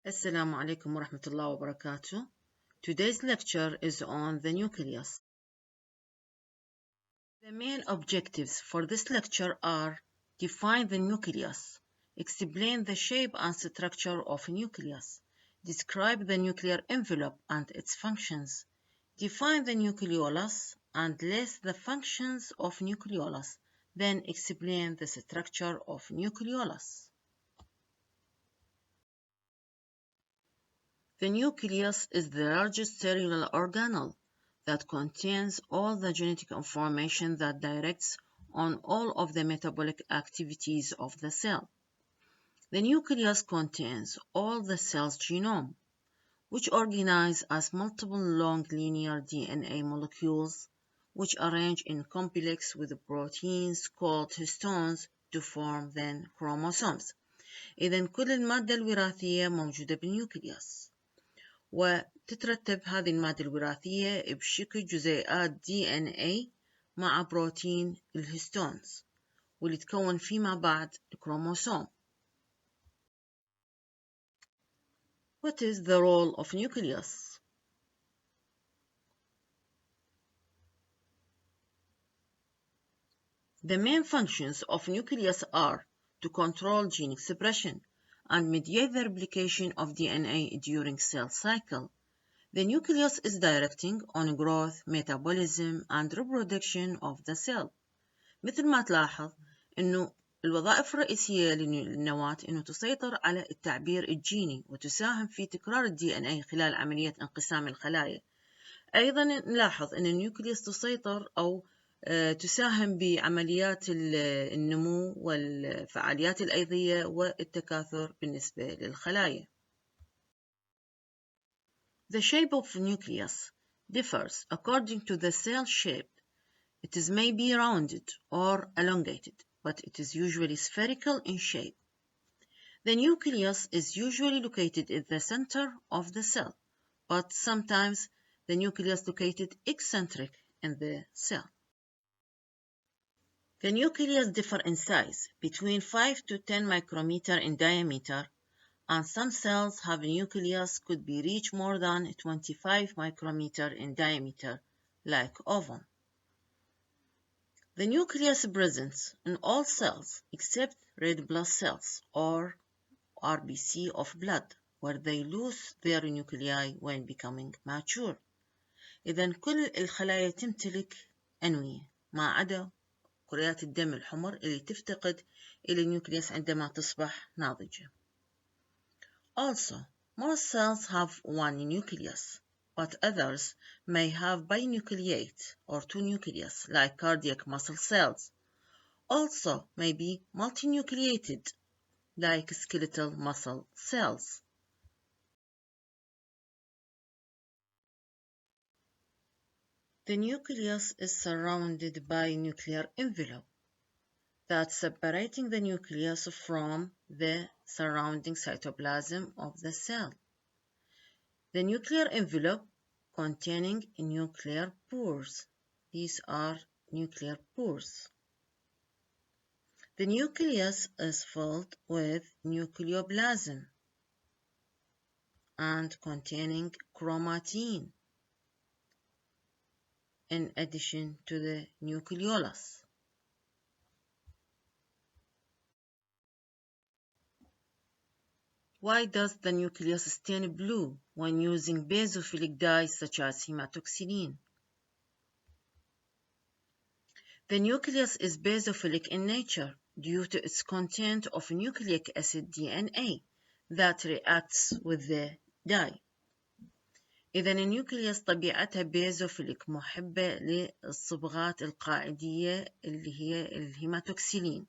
Assalamu alaikum wa rahmatullahi wa barakatuh. Today's lecture is on the nucleus. The main objectives for this lecture are: define the nucleus, explain the shape and structure of a nucleus, describe the nuclear envelope and its functions, define the nucleolus and list the functions of nucleolus, then explain the structure of nucleolus. The nucleus is the largest cellular organelle that contains all the genetic information that directs on all of the metabolic activities of the cell. The nucleus contains all the cell's genome, which organize as multiple long linear DNA molecules which arrange in complex with proteins called histones to form then chromosomes. إذن كل المادة الوراثية موجودة بالنيوكليوس. وتترتب هذه المادة الوراثية بشكل جزيئات DNA مع بروتين الهستونز واللي تكون فيما بعد الكروموسوم. What is the role of nucleus? The main functions of nucleus are to control gene expression and mediate the replication of DNA during cell cycle. The nucleus is directing on growth, metabolism and reproduction of the cell. مثل ما تلاحظ إنه الوظائف الرئيسية للنواة إنه تسيطر على التعبير الجيني وتساهم في تكرار DNA خلال عملية انقسام الخلايا. أيضا نلاحظ أن النيوكليوس تسيطر أو تساهم بعمليات النمو والفعاليات الأيضية والتكاثر بالنسبة للخلايا. The shape of nucleus differs according to the cell shape. It is maybe rounded or elongated, but it is usually spherical in shape. The nucleus is usually located in the center of the cell, but sometimes the nucleus located eccentric in the cell. The nucleus differ in size between 5 to 10 micrometer in diameter, and some cells have a nucleus could be reach more than 25 micrometer in diameter, like ovum. The nucleus is present in all cells except red blood cells or RBC of blood, where they lose their nuclei when becoming mature. إذن كل الخلايا تمتلك أنوية ما عدا كريات الدم الحمر اللي تفتقد إلى النيوكليوس عندما تصبح ناضجة. Also, most cells have one nucleus, but others may have binucleate or two nucleus, like cardiac muscle cells. Also may be multinucleated, like skeletal muscle cells. The nucleus is surrounded by a nuclear envelope that's separating the nucleus from the surrounding cytoplasm of the cell. The nuclear envelope containing nuclear pores. These are nuclear pores. The nucleus is filled with nucleoplasm and containing chromatin in addition to the nucleolus. Why does the nucleus stain blue when using basophilic dyes such as hematoxylin? The nucleus is basophilic in nature due to its content of nucleic acid DNA that reacts with the dye. إذن النيوكليوس طبيعتها بيزوفيليك محبة للصبغات القاعدية اللي هي الهيماتوكسيلين،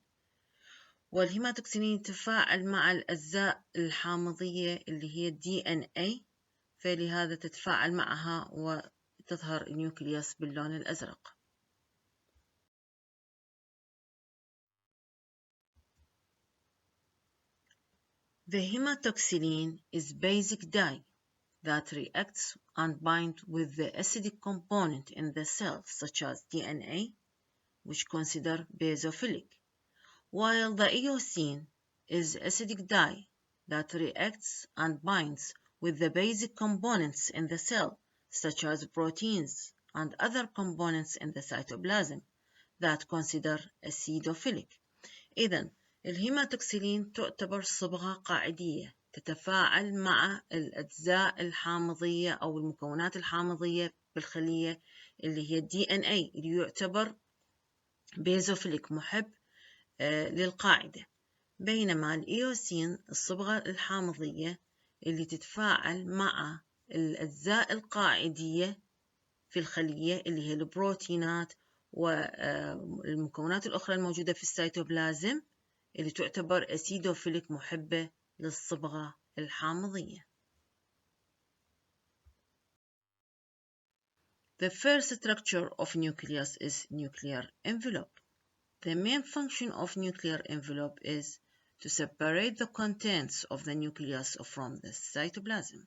والهيماتوكسيلين يتفاعل مع الأجزاء الحامضية اللي هي DNA، فلهذا تتفاعل معها وتظهر النيوكليوس باللون الأزرق. The hematoxylin is basic dye that reacts and binds with the acidic component in the cell, such as DNA, which consider basophilic, while the eosine is acidic dye that reacts and binds with the basic components in the cell, such as proteins and other components in the cytoplasm that consider acidophilic. إذن الهيماتوكسيلين تعتبر صبغة قاعدية تتفاعل مع الأجزاء الحامضية أو المكونات الحامضية بالخلية اللي هي DNA اللي يعتبر بيزوفيليك محب للقاعدة، بينما الإيوسين الصبغة الحامضية اللي تتفاعل مع الأجزاء القاعدية في الخلية اللي هي البروتينات والمكونات الأخرى الموجودة في السيتوبلازم اللي تعتبر أسيدوفيليك محبة للصبغة الحامضية. The first structure of nucleus is nuclear envelope. The main function of nuclear envelope is to separate the contents of the nucleus from the cytoplasm.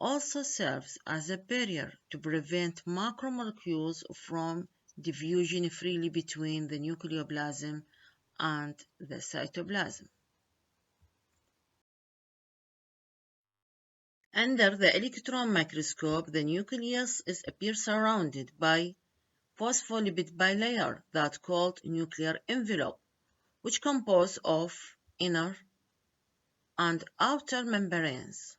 Also serves as a barrier to prevent macromolecules from diffusion freely between the nucleoplasm and the cytoplasm. Under the electron microscope, the nucleus appears surrounded by phospholipid bilayer that's called nuclear envelope, which compose of inner and outer membranes,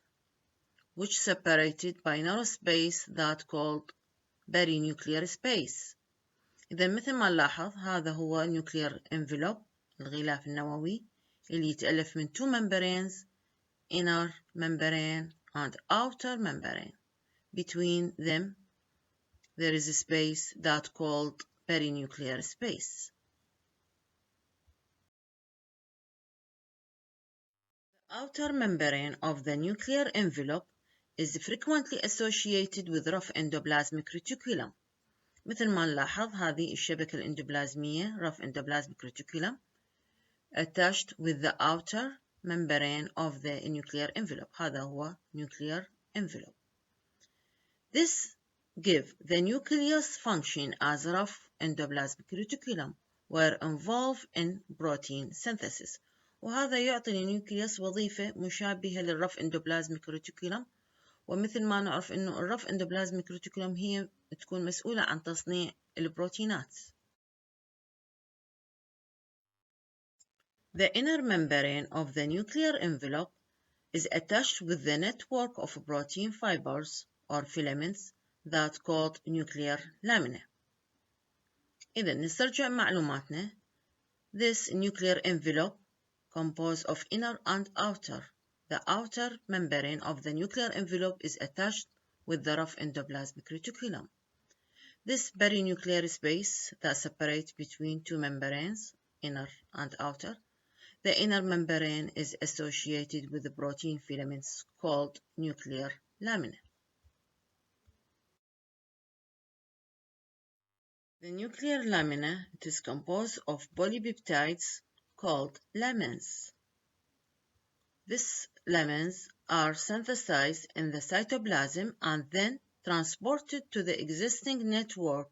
which separated by narrow space that called perinuclear space. إذا مثل ما نلاحظ هذا هو nuclear envelope الغلاف النووي اللي يتألف من two membranes, inner membrane and outer membrane. Between them there is a space that called perinuclear space. The outer membrane of the nuclear envelope is frequently associated with rough endoplasmic reticulum. مثل ما نلاحظ هذه الشبكة الإندوبلازمية rough endoplasmic reticulum attached with the outer membrane of the nuclear envelope. هذا هو nuclear envelope. This gives the nucleus function as rough endoplasmic reticulum were involved in protein synthesis. وهذا يعطي النيوكليوس وظيفة مشابهة للرف اندوبلازميك ريتيكولم، ومثل ما نعرف إنه الرف اندوبلازميك ريتيكولم هي تكون مسؤولة عن تصنيع البروتينات. The inner membrane of the nuclear envelope is attached with the network of protein fibers or filaments that called nuclear lamina. إذا نسترجع معلوماتنا. This nuclear envelope composed of inner and outer. The outer membrane of the nuclear envelope is attached with the rough endoplasmic reticulum. This perinuclear space that separates between two membranes, inner and outer. The inner membrane is associated with the protein filaments called nuclear lamina. The nuclear lamina is composed of polypeptides called lamins. These lamins are synthesized in the cytoplasm and then transported to the existing network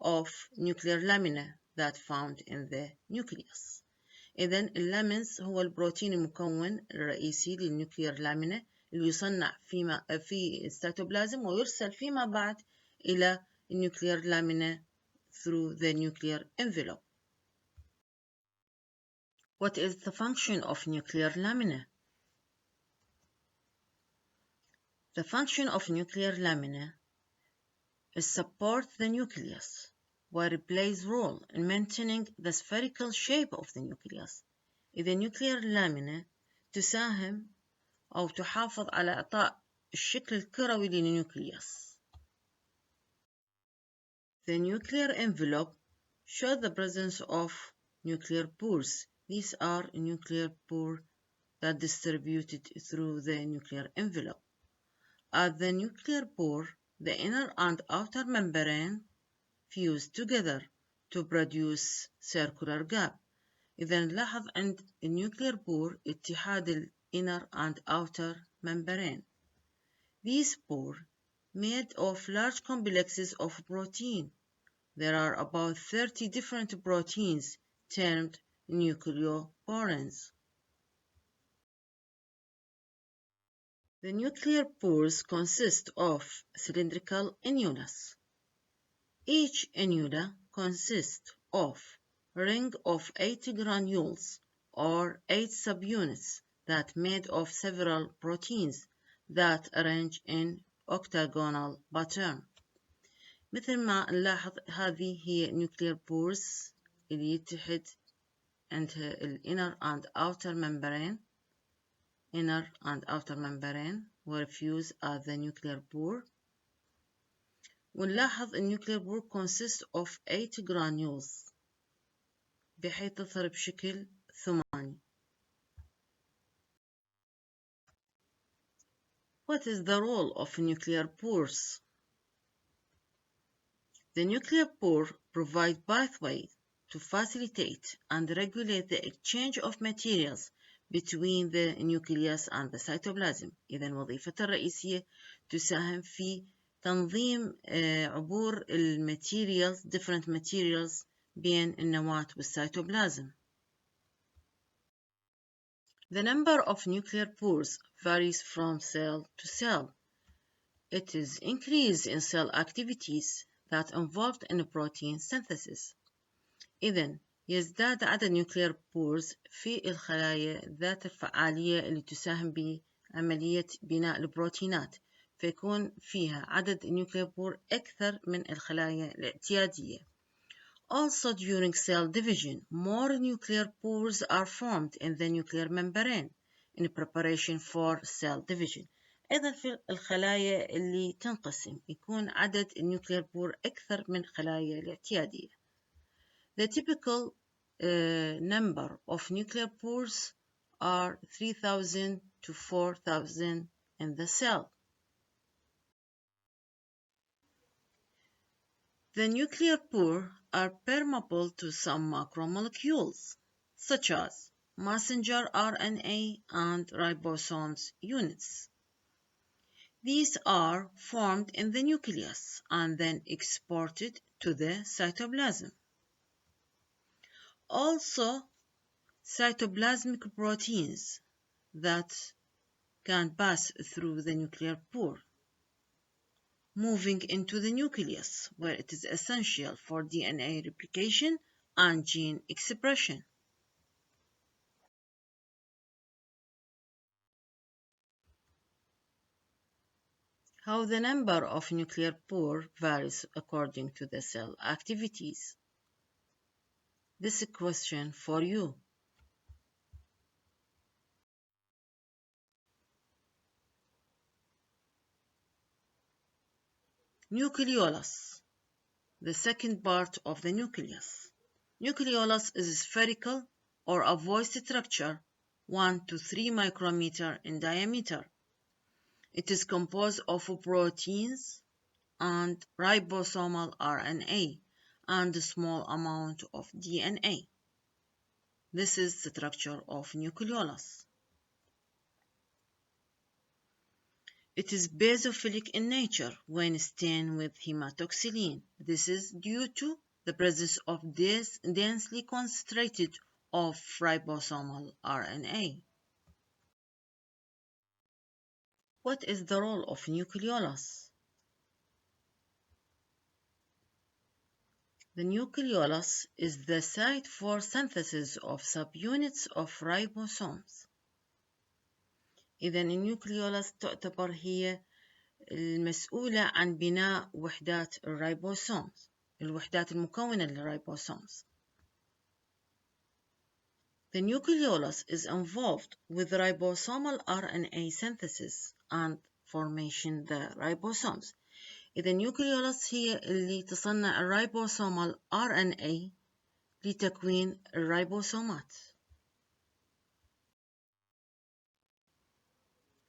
of nuclear lamina that found in the nucleus. إذن اللامنز هو البروتين المكون الرئيسي للنيوكلير لامينا اللي يصنع في السيتوبلازم ويرسل فيما بعد إلى النيوكلير لامينا through the nuclear envelope. What is the function of nuclear lamina? The function of nuclear lamina is support the nucleus, where it plays role in maintaining the spherical shape of the nucleus. إذا nuclear lamina تساهم أو تحافظ على إعطاء الشكل الكروي للنيوكليوس. The nuclear envelope shows the presence of nuclear pores. These are nuclear pores that distributed through the nuclear envelope. At the nuclear pore, the inner and outer membrane fuse together to produce circular gap. إذا نلاحظ عند النيوكلير بور اتحاد الانر and outer membrane. These pores made of large complexes of protein. There are about 30 different proteins termed nucleoporins. The nuclear pores consist of cylindrical annulus. Each annula consists of a ring of 8 granules or 8 subunits that made of several proteins that arrange in octagonal pattern. مثل ما نلاحظ هذه هي nuclear pores اللي يتحد عند inner and outer membrane were fused at the nuclear pore. ونلاحظ النيوكلير بور consists of 8 granules بحيث تظهر بشكل ثماني. What is the role of nuclear pores? The nuclear pore provide pathways to facilitate and regulate the exchange of materials between the nucleus and the cytoplasm. إذن وظيفتها الرئيسية تساهم في تنظيم عبور الماتيريالز different materials بين النواة والسيتوبلازم. The number of nuclear pores varies from cell to cell. It is increased in cell activities that involved in protein synthesis. إذن يزداد عدد nuclear pores في الخلايا ذات الفعالية اللي تساهم بعملية بناء البروتينات، فيكون فيها عدد nuclear pore أكثر من الخلايا الاعتيادية. Also during cell division, more nuclear pores are formed in the nuclear membrane in preparation for cell division. أيضا في الخلايا اللي تنقسم يكون عدد النيوكلير بور أكثر من الخلايا الاعتيادية. The typical number of nuclear pores are 3,000 to 4,000 in the cell. The nuclear pores are permeable to some macromolecules, such as messenger RNA and ribosomes units. These are formed in the nucleus and then exported to the cytoplasm. Also, cytoplasmic proteins that can pass through the nuclear pore, moving into the nucleus, where it is essential for DNA replication and gene expression. How the number of nuclear pore varies according to the cell activities. This is a question for you. Nucleolus, the second part of the nucleus. Nucleolus is spherical or ovoid structure 1 to 3 micrometer in diameter. It is composed of proteins and ribosomal RNA and a small amount of DNA. This is the structure of nucleolus. It is basophilic in nature when stained with hematoxylin. This is due to the presence of this densely concentrated of ribosomal RNA. What is the role of nucleolus? The nucleolus is the site for synthesis of subunits of ribosomes. إذا النيوكليولس تعتبر هي المسؤولة عن بناء وحدات الريبوسومز، الوحدات المكونة للريبوسومز. The nucleolus is involved with ribosomal RNA synthesis and formation the ribosomes. إذا النيوكليولس هي اللي تصنع الريبوسومال RNA لتكوين الريبوسومات.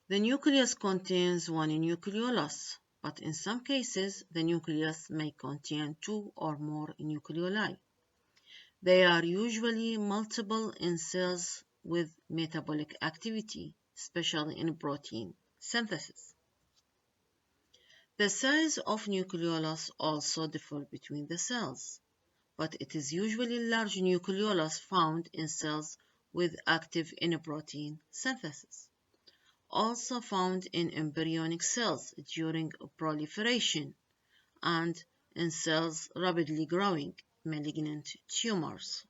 The nucleus contains one nucleolus, but in some cases the nucleus may contain 2 or more nucleoli. They are usually multiple in cells with metabolic activity, especially in protein synthesis. The size of nucleolus also differ between the cells, but it is usually large nucleolus found in cells with active in protein synthesis. also found in embryonic cells during proliferation and in cells rapidly growing malignant tumors.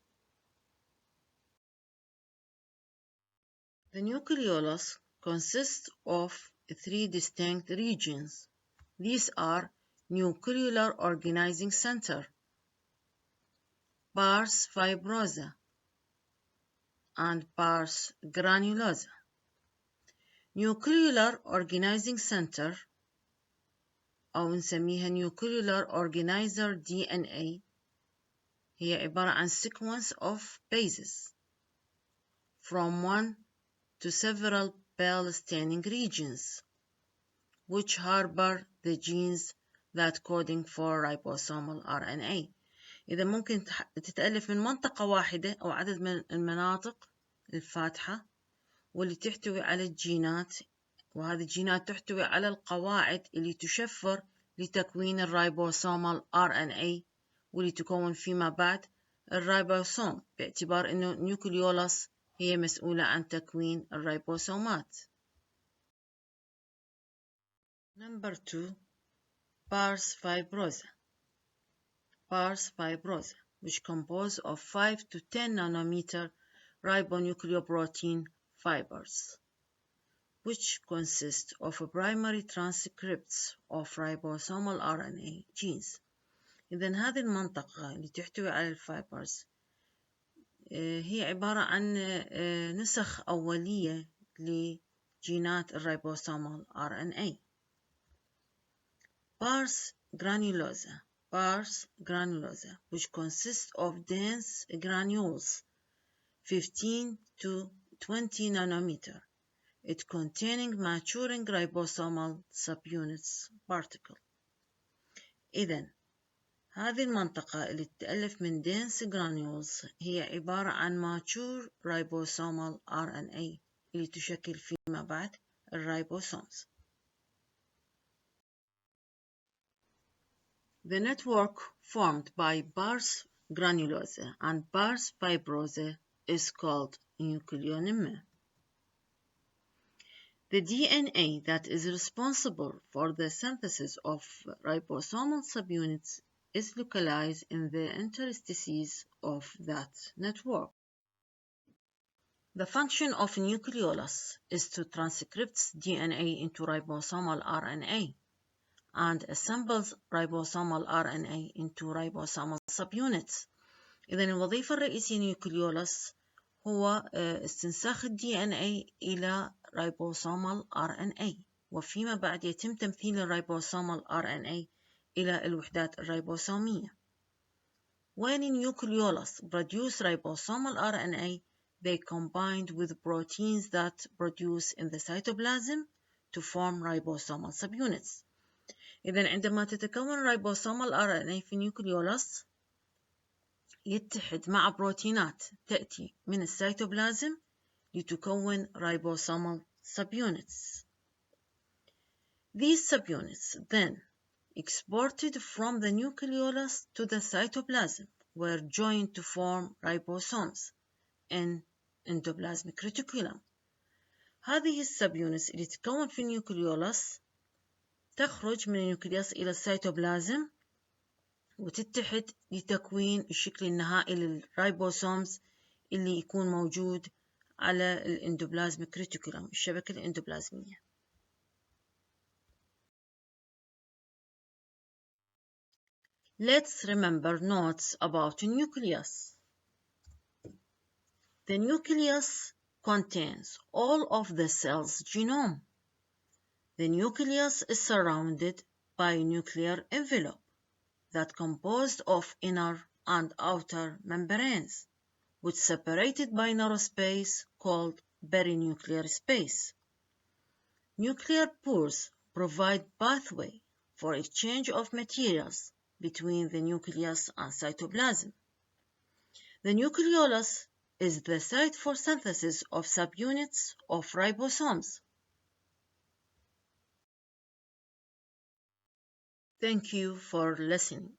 The nucleolus consists of three distinct regions. These are nuclear organizing center, pars fibrosa, and pars granulosa. Nuclear organizing center أو نسميها nuclear organizer DNA هي عبارة عن sequence of bases from one to several pale staining regions which harbor the genes that coding for ribosomal RNA. إذا ممكن تتألف من منطقة واحدة أو عدد من المناطق الفاتحة واللي تحتوي على الجينات، وهذه الجينات تحتوي على القواعد اللي تشفر لتكوين الرايبوسومال RNA واللي تكون فيما بعد الرايبوسوم، باعتبار أنه نيوكليولس هي مسؤولة عن تكوين الرايبوسومات. Number 2. Pars fibrosa. Pars fibrosa, which compose of 5 to 10 nanometer ribonucleoprotein fibers, which consist of primary transcripts of ribosomal RNA genes. إذن هذه المنطقة اللي تحتوي على الفايبرز هي عبارة عن نسخ أولية لجينات الريبوسومال RNA. Pars granulosa, which consists of dense granules 15 to 20 nanometer, it containing maturing ribosomal subunits particle. إذن هذه المنطقة اللي تتألف من dense granules هي عبارة عن mature ribosomal RNA اللي تشكل فيما بعد الريبوسومز. The network formed by pars granulosa and pars fibrosa is called nucleoneme. The DNA that is responsible for the synthesis of ribosomal subunits is localized in the interstices of that network. The function of nucleolus is to transcript DNA into ribosomal RNA and assembles ribosomal RNA into ribosomal subunits. إذن الوظيفة الرئيسية للنيوكليولس هو استنساخ DNA إلى ribosomal RNA، وفيما بعد يتم تمثيل الريبوسومال RNA إلى الوحدات الريبوسومية. When nucleolus produce ribosomal RNA, they combined with proteins that produce in the cytoplasm to form ribosomal subunits. إذن عندما تتكون ribosomal RNA في النيوكليولس يتحد مع بروتينات تأتي من السيتوبلازم لتكون ribosomal subunits. These subunits then exported from the nucleolus to the cytoplasm were joined to form ribosomes in endoplasmic reticulum. هذه السبيونتس اللي تتكون في النيوكليولس تخرج من النيوكليوس إلى السيتوبلازم وتتحد لتكوين الشكل النهائي للرايبوسومز اللي يكون موجود على الاندوبلازميك ريتيكولوم، الشبكة الاندوبلازمية. Let's remember notes about nucleus. The nucleus contains all of the cell's genome. The nucleus is surrounded by a nuclear envelope that composed of inner and outer membranes, with separated by narrow space called perinuclear space. Nuclear pores provide pathway for exchange of materials between the nucleus and cytoplasm. The nucleolus is the site for synthesis of subunits of ribosomes. Thank you for listening.